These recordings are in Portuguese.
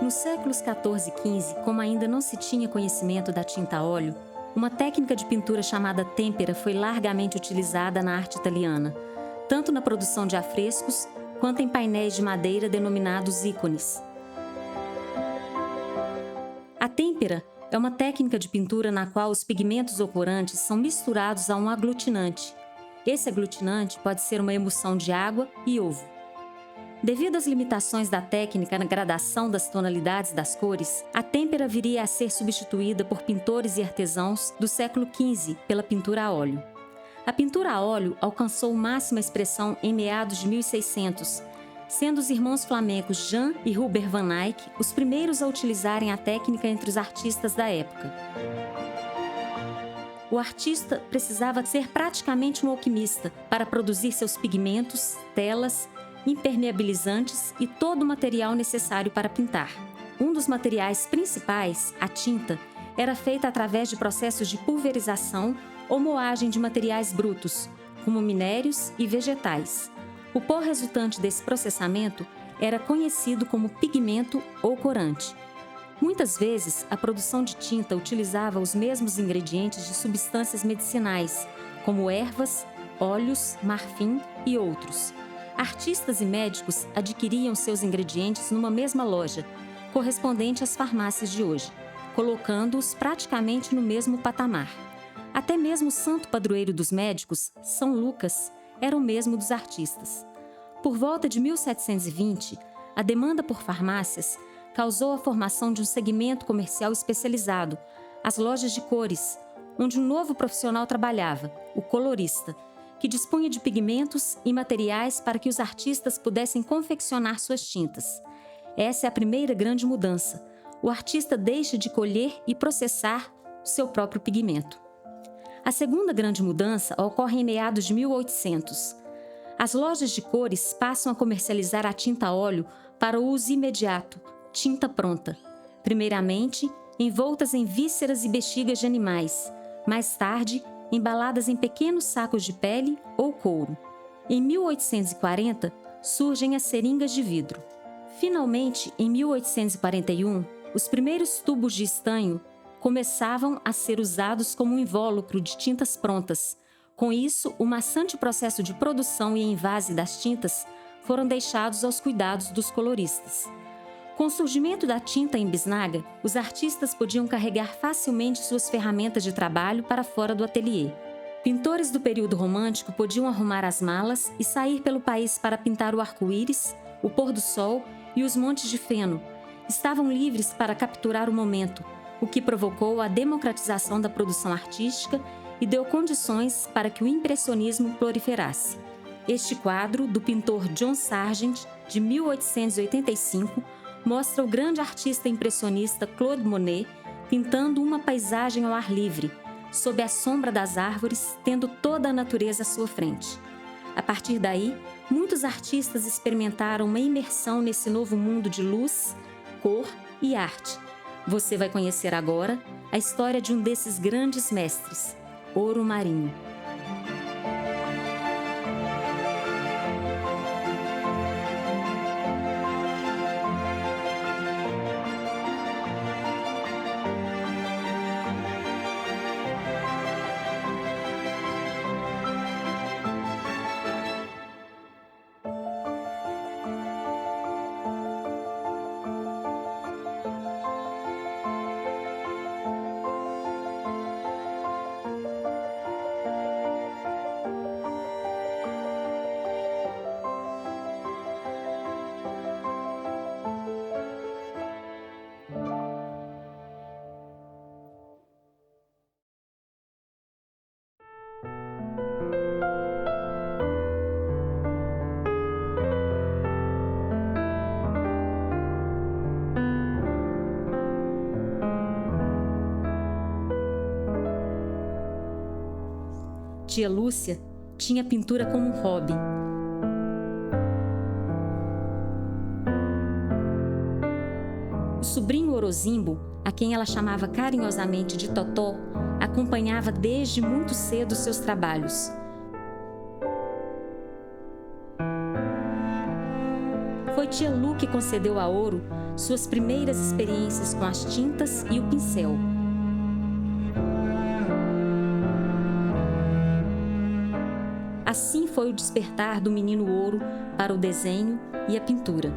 Nos séculos XIV e XV, como ainda não se tinha conhecimento da tinta a óleo, uma técnica de pintura chamada têmpera foi largamente utilizada na arte italiana, tanto na produção de afrescos quanto em painéis de madeira denominados ícones. A têmpera é uma técnica de pintura na qual os pigmentos ou corantes são misturados a um aglutinante. Esse aglutinante pode ser uma emulsão de água e ovo. Devido às limitações da técnica na gradação das tonalidades das cores, a têmpera viria a ser substituída por pintores e artesãos do século XV pela pintura a óleo. A pintura a óleo alcançou máxima expressão em meados de 1600, sendo os irmãos flamencos Jan e Hubert van Eyck os primeiros a utilizarem a técnica entre os artistas da época. O artista precisava ser praticamente um alquimista para produzir seus pigmentos, telas, impermeabilizantes e todo o material necessário para pintar. Um dos materiais principais, a tinta, era feita através de processos de pulverização ou moagem de materiais brutos, como minérios e vegetais. O pó resultante desse processamento era conhecido como pigmento ou corante. Muitas vezes, a produção de tinta utilizava os mesmos ingredientes de substâncias medicinais, como ervas, óleos, marfim e outros. Artistas e médicos adquiriam seus ingredientes numa mesma loja, correspondente às farmácias de hoje, colocando-os praticamente no mesmo patamar. Até mesmo o santo padroeiro dos médicos, São Lucas, era o mesmo dos artistas. Por volta de 1720, a demanda por farmácias causou a formação de um segmento comercial especializado, as lojas de cores, onde um novo profissional trabalhava, o colorista, que dispunha de pigmentos e materiais para que os artistas pudessem confeccionar suas tintas. Essa é a primeira grande mudança. O artista deixa de colher e processar o seu próprio pigmento. A segunda grande mudança ocorre em meados de 1800. As lojas de cores passam a comercializar a tinta a óleo para o uso imediato, tinta pronta. Primeiramente, envoltas em vísceras e bexigas de animais. Mais tarde, embaladas em pequenos sacos de pele ou couro. Em 1840, surgem as seringas de vidro. Finalmente, em 1841, os primeiros tubos de estanho começavam a ser usados como um invólucro de tintas prontas. Com isso, o maçante processo de produção e envase das tintas foram deixados aos cuidados dos coloristas. Com o surgimento da tinta em bisnaga, os artistas podiam carregar facilmente suas ferramentas de trabalho para fora do ateliê. Pintores do período romântico podiam arrumar as malas e sair pelo país para pintar o arco-íris, o pôr do sol e os montes de feno. Estavam livres para capturar o momento, o que provocou a democratização da produção artística e deu condições para que o impressionismo proliferasse. Este quadro, do pintor John Sargent, de 1885, mostra o grande artista impressionista Claude Monet pintando uma paisagem ao ar livre, sob a sombra das árvores, tendo toda a natureza à sua frente. A partir daí, muitos artistas experimentaram uma imersão nesse novo mundo de luz, cor e arte. Você vai conhecer agora a história de um desses grandes mestres, Ouro Marinho. Tia Lúcia tinha pintura como um hobby. O sobrinho Orozimbo, a quem ela chamava carinhosamente de Totó, acompanhava desde muito cedo seus trabalhos. Foi tia Lu que concedeu a Ouro suas primeiras experiências com as tintas e o pincel. Assim foi o despertar do menino Ouro para o desenho e a pintura.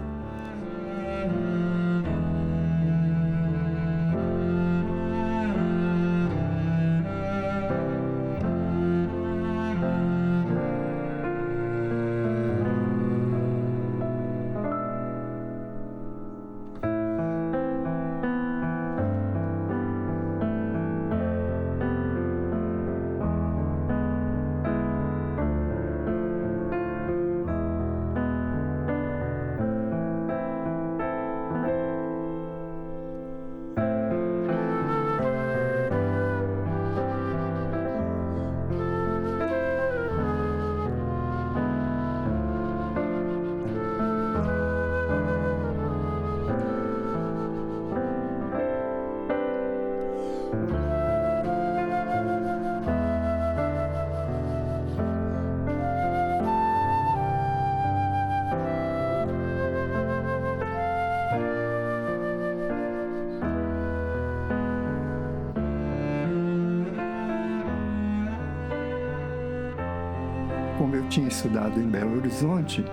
Como eu tinha estudado em Belo Horizonte,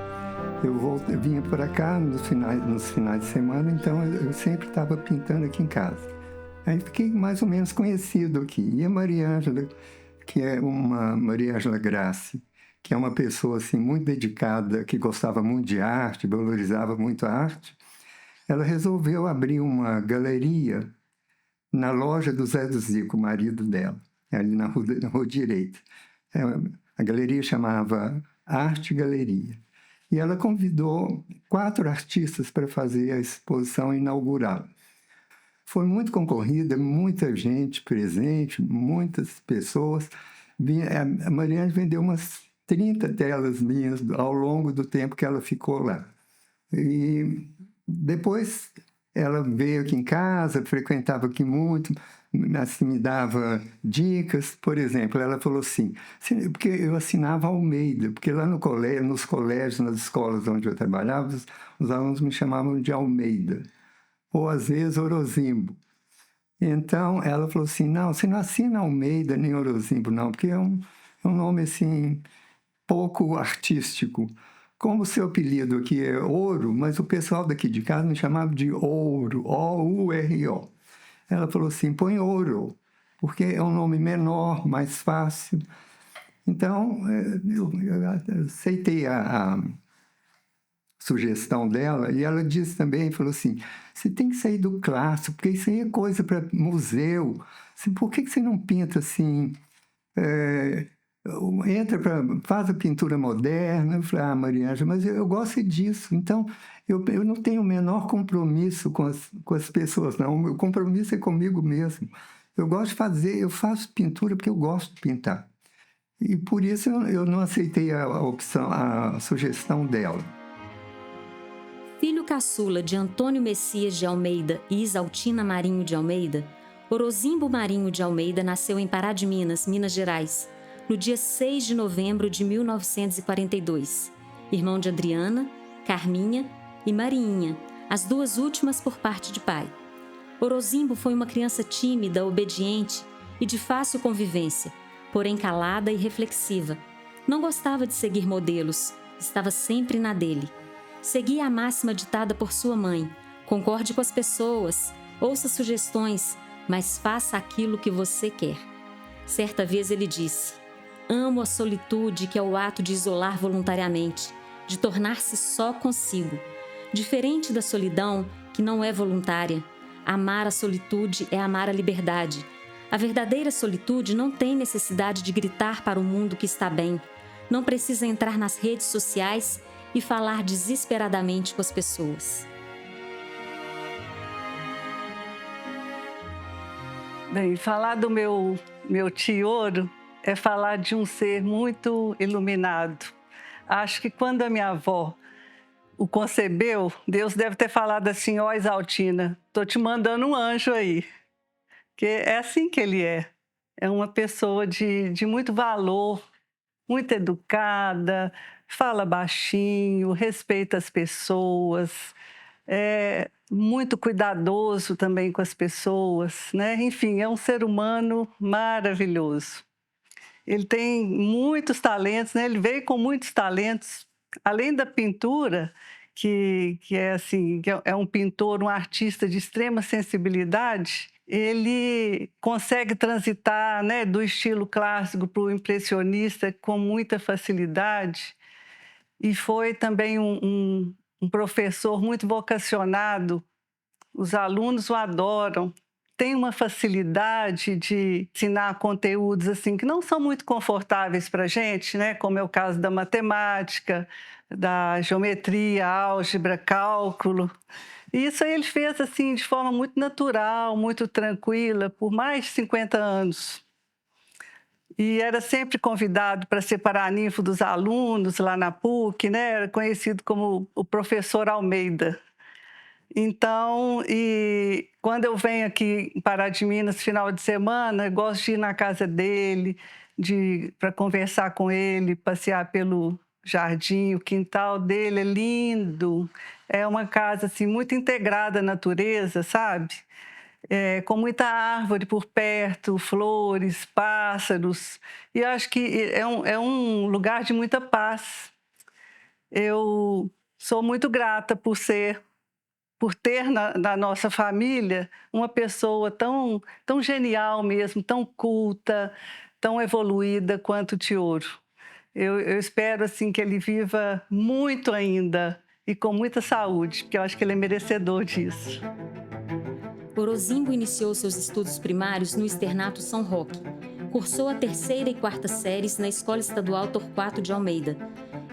eu vinha para cá nos finais de semana, então eu sempre estava pintando aqui em casa. Aí fiquei mais ou menos conhecido aqui. E a Maria Ângela, que é uma Maria Ângela Grassi, que é uma pessoa assim, muito dedicada, que gostava muito de arte, valorizava muito a arte, ela resolveu abrir uma galeria na loja do Zé do Zico, o marido dela, ali na rua Direita. A galeria chamava Arte Galeria. E ela convidou 4 artistas para fazer a exposição inaugural. Foi muito concorrida, muita gente presente, muitas pessoas. A Mariana vendeu umas 30 telas minhas ao longo do tempo que ela ficou lá. E depois ela veio aqui em casa, frequentava aqui muito, assim, me dava dicas. Por exemplo, ela falou assim, porque eu assinava Almeida, porque lá no colégio, nos colégios, nas escolas onde eu trabalhava, os alunos me chamavam de Almeida, ou às vezes Orozimbo. Então ela falou assim, não, você não assina Almeida nem Orozimbo, não, porque é um nome assim, pouco artístico. Como o seu apelido aqui é Ouro, mas o pessoal daqui de casa me chamava de Ouro, O-U-R-O. Ela falou assim, põe Ouro, porque é um nome menor, mais fácil. Então, eu aceitei a sugestão dela, e ela disse também, falou assim, você tem que sair do clássico, porque isso aí é coisa para museu. Por que você não pinta assim... faz a pintura moderna. Eu falei, Maria Ângela, mas eu gosto disso. Então, eu não tenho o menor compromisso com as pessoas, não. O meu compromisso é comigo mesmo. Eu gosto de fazer, eu faço pintura porque eu gosto de pintar. E por isso eu não aceitei a sugestão dela. Filho caçula de Antônio Messias de Almeida e Isaltina Marinho de Almeida, Orozimbo Marinho de Almeida nasceu em Pará de Minas, Minas Gerais, no dia 6 de novembro de 1942, irmão de Adriana, Carminha e Mariinha, as duas últimas por parte de pai. Orozimbo foi uma criança tímida, obediente e de fácil convivência, porém calada e reflexiva. Não gostava de seguir modelos, estava sempre na dele. Seguia a máxima ditada por sua mãe: concorde com as pessoas, ouça sugestões, mas faça aquilo que você quer. Certa vez ele disse: amo a solitude, que é o ato de isolar voluntariamente, de tornar-se só consigo. Diferente da solidão, que não é voluntária, amar a solitude é amar a liberdade. A verdadeira solitude não tem necessidade de gritar para o mundo que está bem, não precisa entrar nas redes sociais e falar desesperadamente com as pessoas. Bem, falar do meu tio Ouro é falar de um ser muito iluminado. Acho que quando a minha avó o concebeu, Deus deve ter falado assim: ó, Isaltina, tô te mandando um anjo aí. Que é assim que ele é. É uma pessoa de muito valor, muito educada, fala baixinho, respeita as pessoas, é muito cuidadoso também com as pessoas, né? Enfim, é um ser humano maravilhoso. Ele tem muitos talentos, né? Ele veio com muitos talentos, além da pintura, que é assim, que é um pintor, um artista de extrema sensibilidade. Ele consegue transitar, né, do estilo clássico para o impressionista com muita facilidade. E foi também um professor muito vocacionado. Os alunos o adoram. Tem uma facilidade de ensinar conteúdos assim que não são muito confortáveis para a gente, né? Como é o caso da matemática, da geometria, álgebra, cálculo. E isso aí ele fez assim de forma muito natural, muito tranquila, por mais de 50 anos. E era sempre convidado para ser paraninfo dos alunos lá na PUC, né? Era conhecido como o professor Almeida. Então, e quando eu venho aqui em Pará de Minas, final de semana, eu gosto de ir na casa dele, para conversar com ele, passear pelo jardim, o quintal dele é lindo. É uma casa assim muito integrada à natureza, sabe? Com muita árvore por perto, flores, pássaros. E eu acho que é um lugar de muita paz. Eu sou muito grata por ter na nossa família uma pessoa tão genial mesmo, tão culta, tão evoluída quanto o Tioro. Eu espero assim que ele viva muito ainda e com muita saúde, porque eu acho que ele é merecedor disso. Orozimbo iniciou seus estudos primários no Externato São Roque. Cursou a 3ª e 4ª séries na Escola Estadual Torquato de Almeida.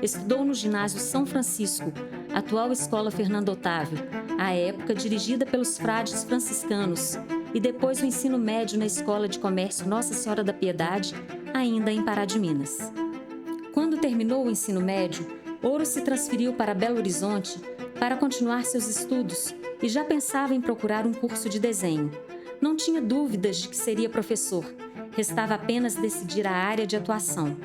Estudou no Ginásio São Francisco, atual Escola Fernando Otávio, à época dirigida pelos frades franciscanos, e depois o ensino médio na Escola de Comércio Nossa Senhora da Piedade, ainda em Pará de Minas. Quando terminou o ensino médio, Ouro se transferiu para Belo Horizonte para continuar seus estudos e já pensava em procurar um curso de desenho. Não tinha dúvidas de que seria professor, restava apenas decidir a área de atuação.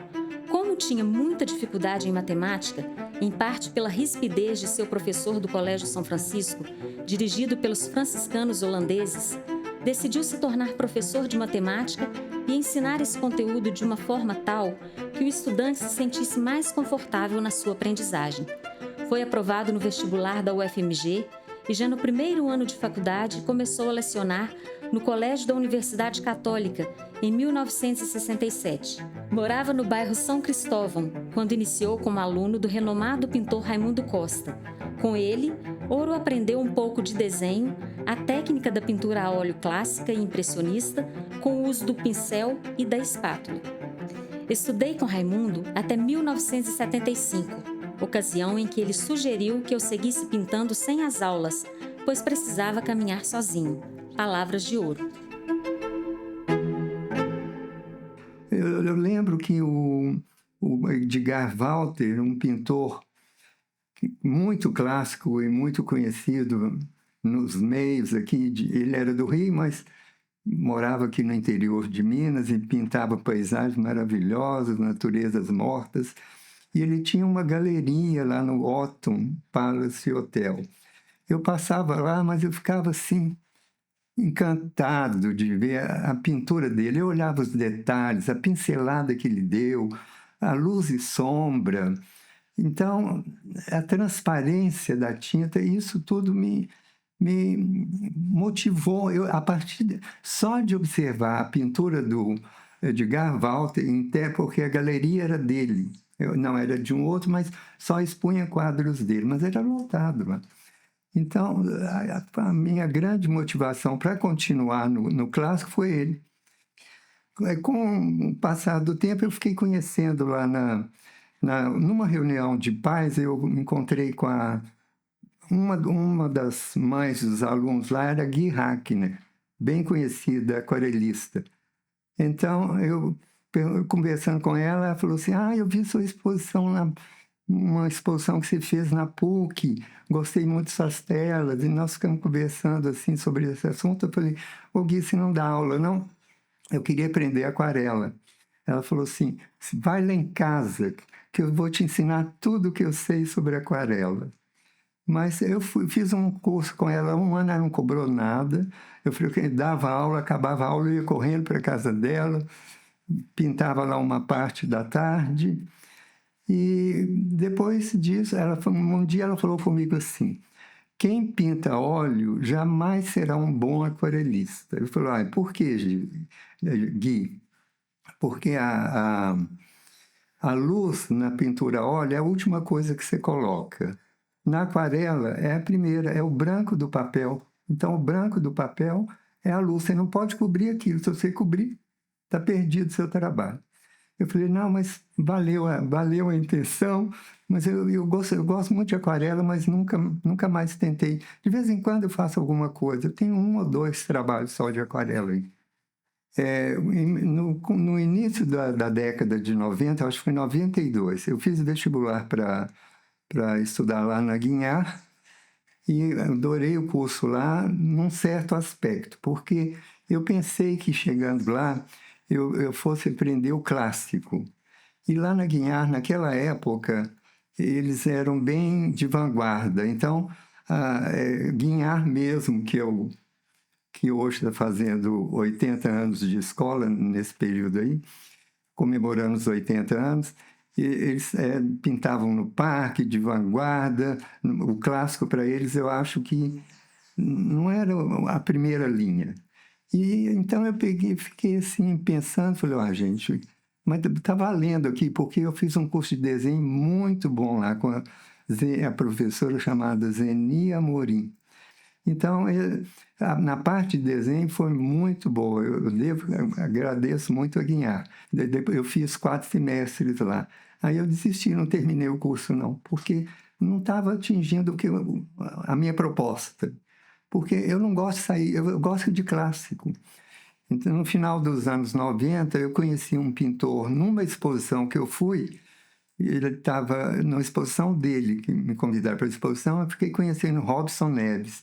Como tinha muita dificuldade em matemática, em parte pela rispidez de seu professor do Colégio São Francisco, dirigido pelos franciscanos holandeses, decidiu se tornar professor de matemática e ensinar esse conteúdo de uma forma tal que o estudante se sentisse mais confortável na sua aprendizagem. Foi aprovado no vestibular da UFMG e já no primeiro ano de faculdade começou a lecionar no Colégio da Universidade Católica em 1967. Morava no bairro São Cristóvão, quando iniciou como aluno do renomado pintor Raimundo Costa. Com ele, Ouro aprendeu um pouco de desenho, a técnica da pintura a óleo clássica e impressionista, com o uso do pincel e da espátula. Estudei com Raimundo até 1975, ocasião em que ele sugeriu que eu seguisse pintando sem as aulas, pois precisava caminhar sozinho. Palavras de Ouro. Eu lembro que o Edgar Walter, um pintor muito clássico e muito conhecido nos meios aqui, ele era do Rio, mas morava aqui no interior de Minas e pintava paisagens maravilhosas, naturezas mortas. E ele tinha uma galeria lá no Otton Palace Hotel. Eu passava lá, mas eu ficava assim, encantado de ver a pintura dele. Eu olhava os detalhes, a pincelada que ele deu, a luz e sombra. Então, a transparência da tinta, isso tudo me motivou. Só de observar a pintura do Edgar Walter, até porque a galeria era dele. Não era de um outro, mas só expunha quadros dele, mas era lotado lá. Então, a minha grande motivação para continuar no clássico foi ele. Com o passar do tempo, eu fiquei conhecendo lá numa reunião de pais, eu me encontrei com uma das mães dos alunos lá, era Gui Hackner, bem conhecida, aquarelista. Então, eu conversando com ela, ela falou assim, eu vi sua exposição uma exposição que você fez na PUC, gostei muito dessas telas, e nós ficamos conversando assim sobre esse assunto. Eu falei, Gui, você não dá aula, não? Eu queria aprender aquarela. Ela falou assim, vai lá em casa que eu vou te ensinar tudo o que eu sei sobre aquarela. Mas eu fiz um curso com ela, 1 ano, ela não cobrou nada. Eu dava aula, acabava a aula, eu ia correndo para a casa dela, pintava lá uma parte da tarde. E depois disso, um dia ela falou comigo assim, quem pinta óleo jamais será um bom aquarelista. Eu falei, por quê, Gui? Porque a luz na pintura a óleo é a última coisa que você coloca. Na aquarela é a primeira, é o branco do papel. Então, o branco do papel é a luz. Você não pode cobrir aquilo. Se você cobrir, está perdido o seu trabalho. Eu falei, não, mas valeu a intenção, mas eu gosto muito de aquarela, mas nunca mais tentei. De vez em quando eu faço alguma coisa. Eu tenho 1 ou 2 trabalhos só de aquarela. No início da década de 90, acho que foi em 92, eu fiz vestibular para estudar lá na Guinhar e adorei o curso lá num certo aspecto, porque eu pensei que chegando lá eu fosse aprender o clássico. E lá na Guinhar, naquela época, eles eram bem de vanguarda. Então, Guinhar mesmo, que hoje está fazendo 80 anos de escola nesse período aí, comemorando os 80 anos, e eles pintavam no parque, de vanguarda. O clássico para eles, eu acho que não era a primeira linha. E então eu fiquei assim, pensando, falei, gente, mas está valendo aqui, porque eu fiz um curso de desenho muito bom lá com a professora chamada Zeni Amorim. Então, na parte de desenho foi muito boa. Eu agradeço muito a Guinhar. Eu fiz 4 semestres lá. Aí eu desisti, não terminei o curso não, porque não estava atingindo a minha proposta. Porque eu não gosto de sair, eu gosto de clássico. Então, no final dos anos 90, eu conheci um pintor numa exposição que eu fui. Ele estava numa exposição dele, que me convidaram para a exposição, eu fiquei conhecendo Robson Neves.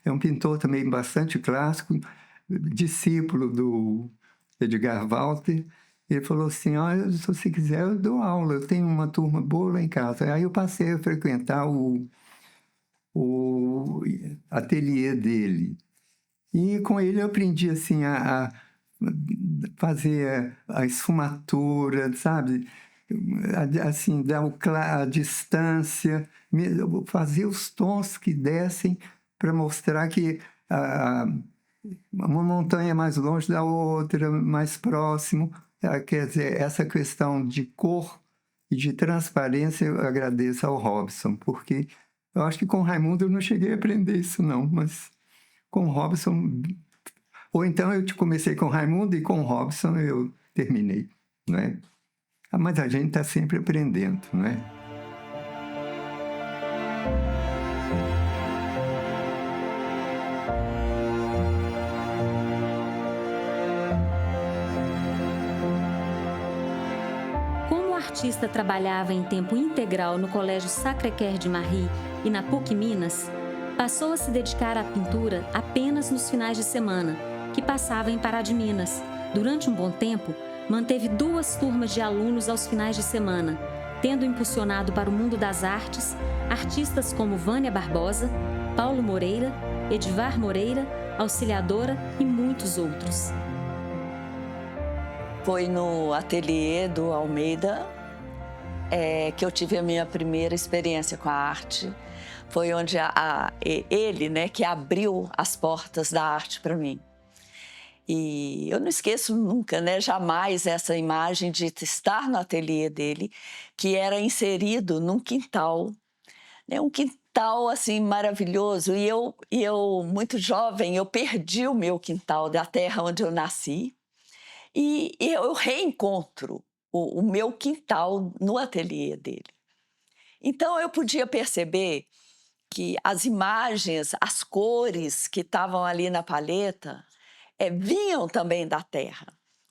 É um pintor também bastante clássico, discípulo do Edgar Walter. Ele falou assim, se você quiser eu dou aula, eu tenho uma turma boa lá em casa. Aí eu passei a frequentar o ateliê dele. E com ele eu aprendi assim, a fazer a esfumatura, sabe? Assim, dar a distância, fazer os tons que descem para mostrar que uma montanha é mais longe da outra, mais próximo. Quer dizer, essa questão de cor e de transparência eu agradeço ao Robson, porque eu acho que com o Raimundo eu não cheguei a aprender isso não, mas com o Robson... Ou então eu comecei com o Raimundo e com o Robson eu terminei, não é? Mas a gente está sempre aprendendo, não é? Como o artista trabalhava em tempo integral no Colégio Sacré-Cœur de Marie e na PUC Minas, passou a se dedicar à pintura apenas nos finais de semana, que passava em Pará de Minas. Durante um bom tempo, manteve 2 turmas de alunos aos finais de semana, tendo impulsionado para o mundo das artes artistas como Vânia Barbosa, Paulo Moreira, Edivar Moreira, Auxiliadora e muitos outros. Foi no ateliê do Almeida que eu tive a minha primeira experiência com a arte. Foi onde ele, né, que abriu as portas da arte para mim. E eu não esqueço nunca, né, jamais essa imagem de estar no ateliê dele, que era inserido num quintal, né, um quintal assim maravilhoso. E eu muito jovem, eu perdi o meu quintal da terra onde eu nasci. E eu reencontro o meu quintal no ateliê dele. Então eu podia perceber que as imagens, as cores que estavam ali na paleta vinham também da terra,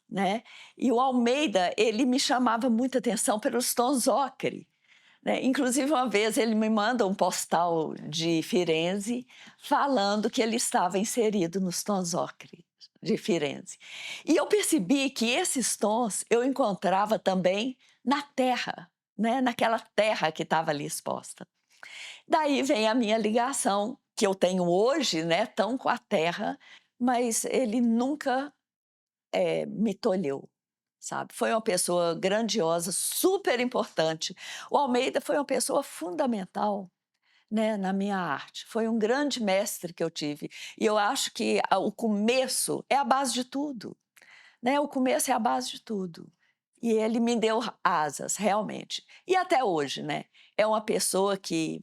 né? E o Almeida, ele me chamava muita atenção pelos tons ocre, né? Inclusive, uma vez ele me manda um postal de Firenze falando que ele estava inserido nos tons ocre, de Firenze. E eu percebi que esses tons eu encontrava também na terra, né? Naquela terra que estava ali exposta. Daí vem a minha ligação, que eu tenho hoje, né, tão com a terra, mas ele nunca me tolheu, sabe? Foi uma pessoa grandiosa, super importante. O Almeida foi uma pessoa fundamental, né, na minha arte. Foi um grande mestre que eu tive. E eu acho que o começo é a base de tudo, né? O começo é a base de tudo. E ele me deu asas, realmente. E até hoje, né? É uma pessoa que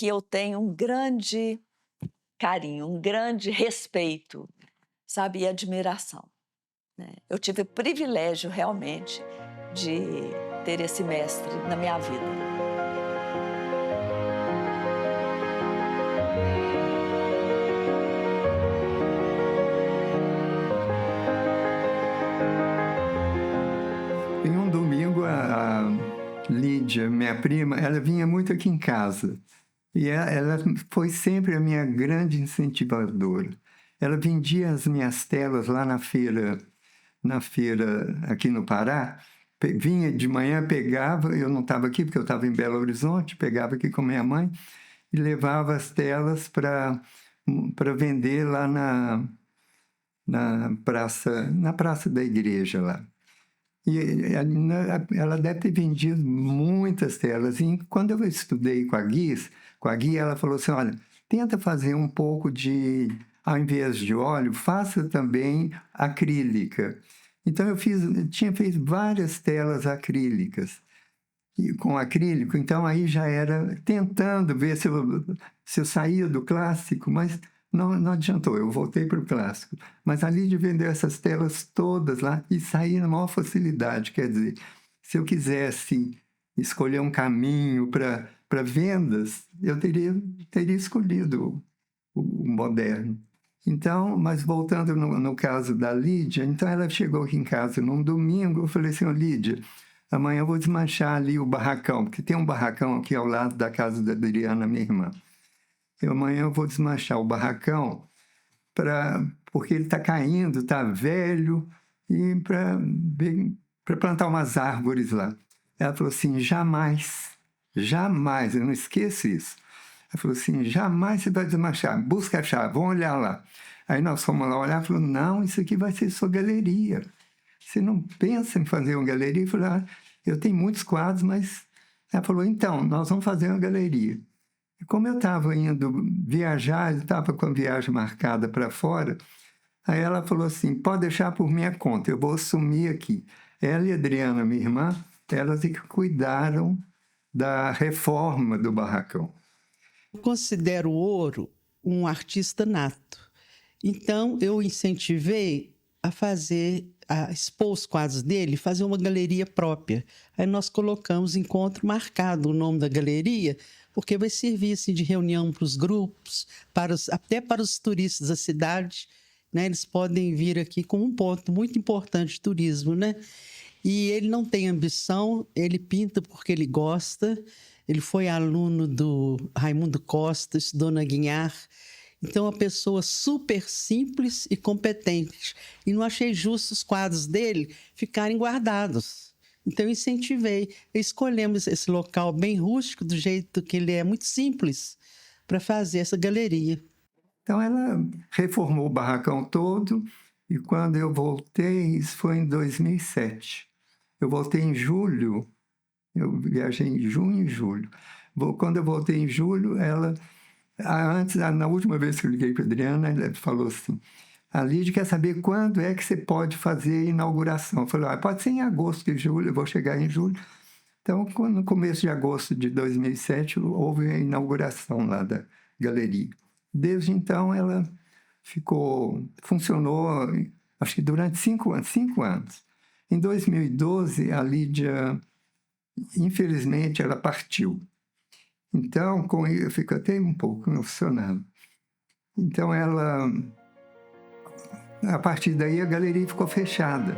eu tenho um grande carinho, um grande respeito, sabe? E admiração, né? Eu tive o privilégio, realmente, de ter esse mestre na minha vida. Em um domingo, a Lídia, minha prima, ela vinha muito aqui em casa. E ela foi sempre a minha grande incentivadora. Ela vendia as minhas telas lá na feira aqui no Pará. Vinha de manhã, pegava, eu não estava aqui porque eu estava em Belo Horizonte, pegava aqui com minha mãe e levava as telas para vender lá na praça da igreja lá. E ela deve ter vendido muitas telas. E quando eu estudei com a Guia, ela falou assim, olha, tenta fazer um pouco de, ao invés de óleo, faça também acrílica. Então eu tinha feito várias telas acrílicas. E com acrílico, então aí já era tentando ver se eu saía do clássico, mas não adiantou, eu voltei para o clássico. Mas ali de vender essas telas todas lá e sair na maior facilidade, quer dizer, se eu quisesse escolher um caminho para vendas, eu teria escolhido o moderno. Então, mas voltando no caso da Lídia, então ela chegou aqui em casa num domingo, eu falei assim, Lídia, amanhã eu vou desmanchar ali o barracão, porque tem um barracão aqui ao lado da casa da Adriana, minha irmã. Amanhã eu vou desmanchar o barracão porque ele está caindo, está velho, e para plantar umas árvores lá. Ela falou assim, jamais, eu não esqueço isso. Ela falou assim, jamais você vai desmanchar, busca a chave, vamos olhar lá. Aí nós fomos lá olhar e falou, não, isso aqui vai ser sua galeria. Você não pensa em fazer uma galeria? Eu falei, eu tenho muitos quadros, mas... Ela falou, então, nós vamos fazer uma galeria. E como eu estava indo viajar, eu estava com a viagem marcada para fora, aí ela falou assim, pode deixar por minha conta, eu vou assumir aqui. Ela e a Adriana, minha irmã, elas que cuidaram da reforma do barracão. Eu considero o Ouro um artista nato. Então, eu incentivei a expor os quadros dele, fazer uma galeria própria. Aí nós colocamos encontro marcado o nome da galeria, porque vai servir assim, de reunião para os grupos, até para os turistas da cidade, né? Eles podem vir aqui com um ponto muito importante de turismo, né? E ele não tem ambição, ele pinta porque ele gosta. Ele foi aluno do Raimundo Costa, estudou na Guignard. Então, uma pessoa super simples e competente. E não achei justo os quadros dele ficarem guardados. Então, eu incentivei. Escolhemos esse local bem rústico, do jeito que ele é muito simples, para fazer essa galeria. Então, ela reformou o barracão todo. E quando eu voltei, isso foi em 2007. Eu voltei em julho. Eu viajei em junho e julho. Quando eu voltei em julho, ela... na última vez que eu liguei para a Adriana, ela falou assim, a Lídia quer saber quando é que você pode fazer a inauguração. Eu falei, pode ser em agosto de julho, eu vou chegar em julho. Então, no começo de agosto de 2007, houve a inauguração lá da galeria. Desde então, ela funcionou, acho que durante 5 anos. Em 2012, a Lídia, infelizmente, ela partiu. Então, eu fico até um pouco emocionado. Então, a partir daí, a galeria ficou fechada.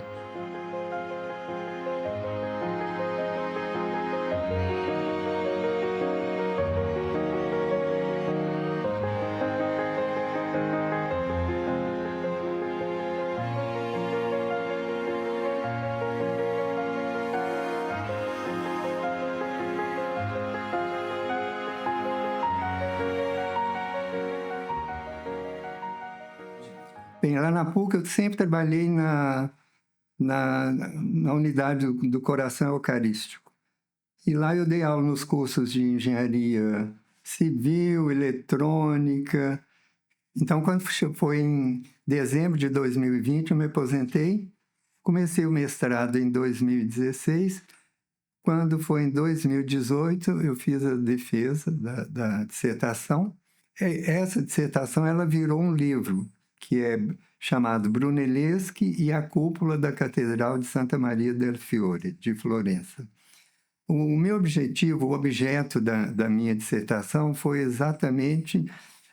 Bem, lá na PUC eu sempre trabalhei na unidade do coração eucarístico. E lá eu dei aula nos cursos de engenharia civil, eletrônica. Então, quando foi em dezembro de 2020, eu me aposentei. Comecei o mestrado em 2016. Quando foi em 2018, eu fiz a defesa da dissertação. Essa dissertação ela virou um livro, que é chamado Brunelleschi e a Cúpula da Catedral de Santa Maria del Fiore, de Florença. O meu objetivo, o objeto da minha dissertação foi exatamente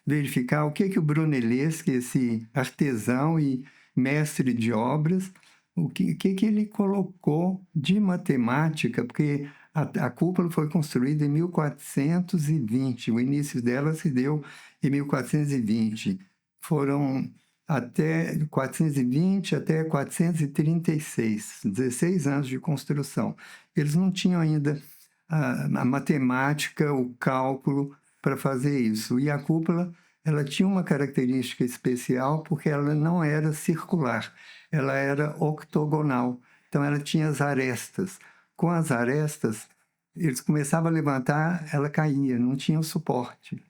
verificar o que o Brunelleschi, esse artesão e mestre de obras, o que ele colocou de matemática, porque a cúpula foi construída em 1420, o início dela se deu em 1420. Foram até 420 até 436, 16 anos de construção. Eles não tinham ainda a matemática, o cálculo para fazer isso. E a cúpula, ela tinha uma característica especial porque ela não era circular, ela era octogonal. Então, ela tinha as arestas. Com as arestas, eles começavam a levantar, ela caía, não tinha o suporte.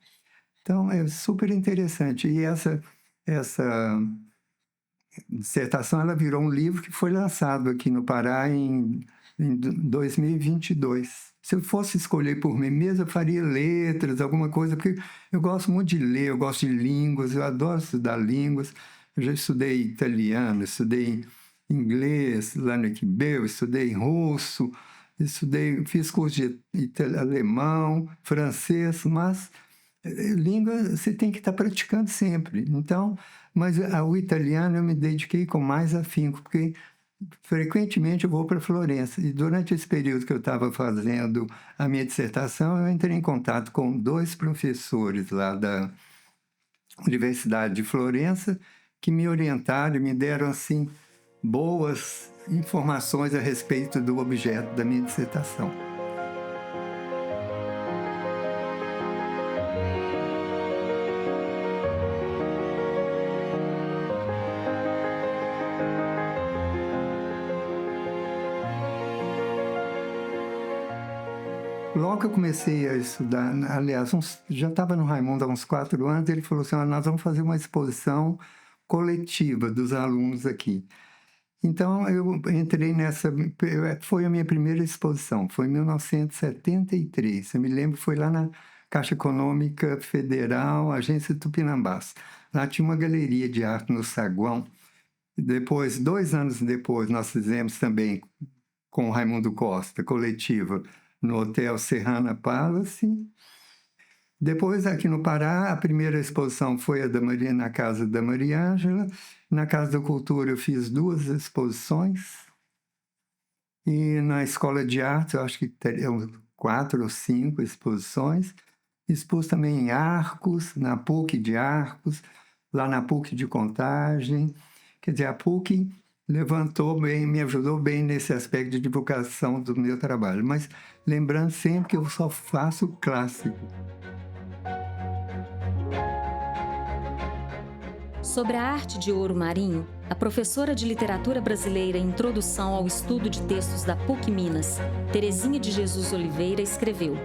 Então, é super interessante. E essa dissertação ela virou um livro que foi lançado aqui no Pará em 2022. Se eu fosse escolher por mim mesmo, eu faria letras, alguma coisa, porque eu gosto muito de ler, eu gosto de línguas, eu adoro estudar línguas. Eu já estudei italiano, estudei inglês lá no Equibeu, estudei russo, fiz curso de alemão, francês, mas língua você tem que estar praticando sempre. Então, mas o italiano eu me dediquei com mais afinco, porque frequentemente eu vou para Florença. E durante esse período que eu estava fazendo a minha dissertação, eu entrei em contato com 2 professores lá da Universidade de Florença, que me orientaram e me deram, assim, boas informações a respeito do objeto da minha dissertação. Logo que eu comecei a estudar, aliás, já estava no Raimundo há uns 4 anos, ele falou assim, nós vamos fazer uma exposição coletiva dos alunos aqui. Então, eu entrei foi a minha primeira exposição, foi em 1973, eu me lembro, foi lá na Caixa Econômica Federal, Agência Tupinambás. Lá tinha uma galeria de arte no saguão. Depois, 2 anos depois, nós fizemos também com o Raimundo Costa, coletiva, no Hotel Serrana Palace. Depois, aqui no Pará, a primeira exposição foi na Casa da Maria Ângela. Na Casa da Cultura eu fiz 2 exposições. E na Escola de Arte, eu acho que 4 ou 5 exposições. Expus também em Arcos, na PUC de Arcos, lá na PUC de Contagem. Quer dizer, a PUC levantou bem, me ajudou bem nesse aspecto de divulgação do meu trabalho. Mas lembrando sempre que eu só faço clássico. Sobre a arte de ouro marinho, a professora de literatura brasileira em Introdução ao Estudo de Textos da PUC Minas, Terezinha de Jesus Oliveira, escreveu: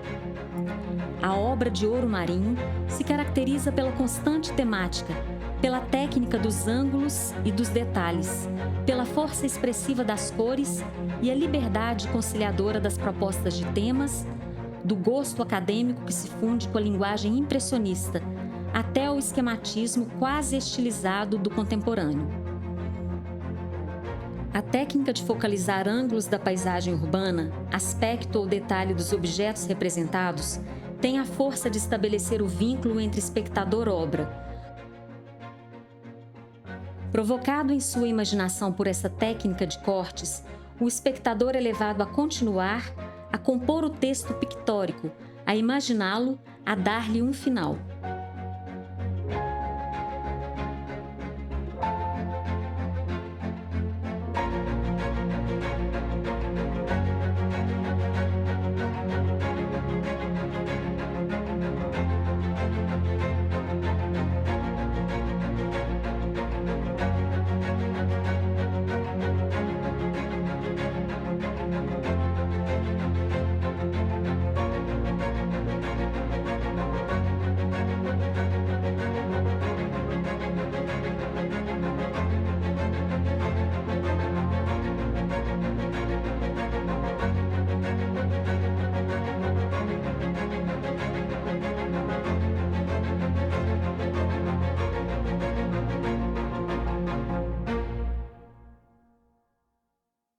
a obra de ouro marinho se caracteriza pela constante temática, pela técnica dos ângulos e dos detalhes, pela força expressiva das cores e a liberdade conciliadora das propostas de temas, do gosto acadêmico que se funde com a linguagem impressionista, até o esquematismo quase estilizado do contemporâneo. A técnica de focalizar ângulos da paisagem urbana, aspecto ou detalhe dos objetos representados, tem a força de estabelecer o vínculo entre espectador-obra. Provocado em sua imaginação por essa técnica de cortes, o espectador é levado a continuar, a compor o texto pictórico, a imaginá-lo, a dar-lhe um final.